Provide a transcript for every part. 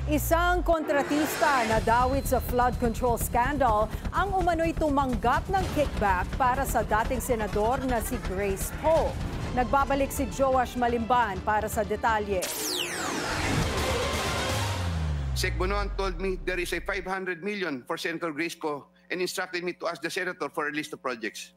Isang kontratista na dawit sa flood control scandal ang umano'y tumanggap ng kickback para sa dating senador na si Grace Poe. Nagbabalik si Joash Malimban para sa detalye. Sec Bonoan told me there is a 500 million for Senator Grace Poe and instructed me to ask the senator for a list of projects.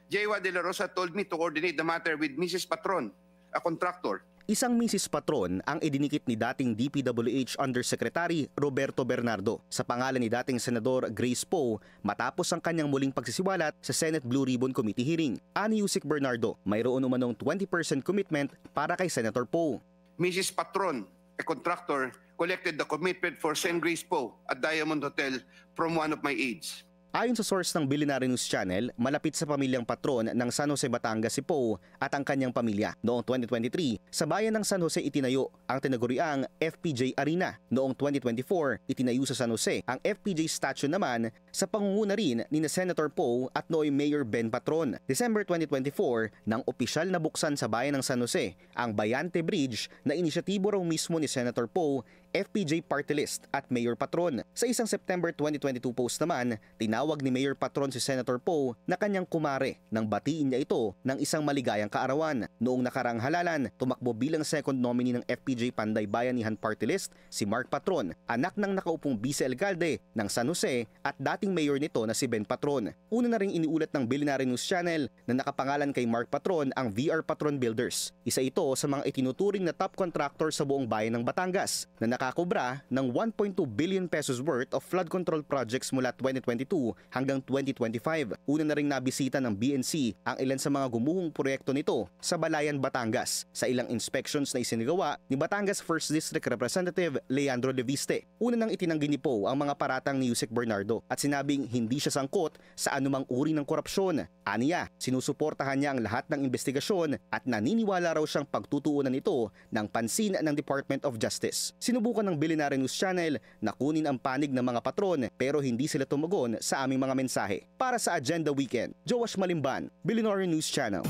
Jaywa De La Rosa told me to coordinate the matter with Mrs. Patron, a contractor. Isang Mrs. Patron ang idinikit ni dating DPWH Undersecretary Roberto Bernardo sa pangalan ni dating Senador Grace Poe matapos ang kanyang muling pagsisiwalat sa Senate Blue Ribbon Committee hearing. Ani Yusek Bernardo, mayroon umanong 20% commitment para kay Senator Poe. Mrs. Patron, a contractor, collected the commitment for Sen. Grace Poe at Diamond Hotel from one of my aides. Ayon sa source ng Billionaire News Channel, malapit sa pamilyang patron ng San Jose, Batangas si Poe at ang kanyang pamilya. Noong 2023, sa bayan ng San Jose itinayo ang tinaguriang FPJ Arena. Noong 2024, itinayo sa San Jose ang FPJ statue naman sa pangunguna rin ni Senator Poe at nooy Mayor Ben Patron. December 2024, nang opisyal na buksan sa bayan ng San Jose ang Bayante Bridge na inisyatibo raw mismo ni Senator Poe, FPJ Party List at Mayor Patron. Sa isang September 2022 post naman, tinawag ni Mayor Patron si Senator Poe na kanyang kumare nang batiin niya ito ng isang maligayang kaarawan. Noong nakarang halalan, tumakbo bilang second nominee ng FPJ Panday Bayanihan Party List si Mark Patron, anak ng nakaupong vice-alcalde ng San Jose at dating mayor nito na si Ben Patron. Una na ring iniulat ng Billionaire News Channel na nakapangalan kay Mark Patron ang VR Patron Builders. Isa ito sa mga itinuturing na top contractor sa buong bayan ng Batangas na nakakobra ng 1.2 billion pesos worth of flood control projects mula 2022 hanggang 2025. Una na ring nabisita ng BNC ang ilan sa mga gumuhong proyekto nito sa Balayan, Batangas sa ilang inspections na isinagawa ni Batangas 1st District Representative Leandro Leviste. Una nang itinanggi ni Poe ang mga paratang ni Yusek Bernardo at sinabing hindi siya sangkot sa anumang uri ng korupsyon. Aniya, sinusuportahan niya ang lahat ng investigasyon at naniniwala raw siyang pagtutuunan ito ng pansin ng Department of Justice. Sinubukan ng Billionaire News Channel na kunin ang panig ng mga patron pero hindi sila tumugon sa aming mga mensahe. Para sa Agenda Weekend, Joash Malimban, Billionaire News Channel.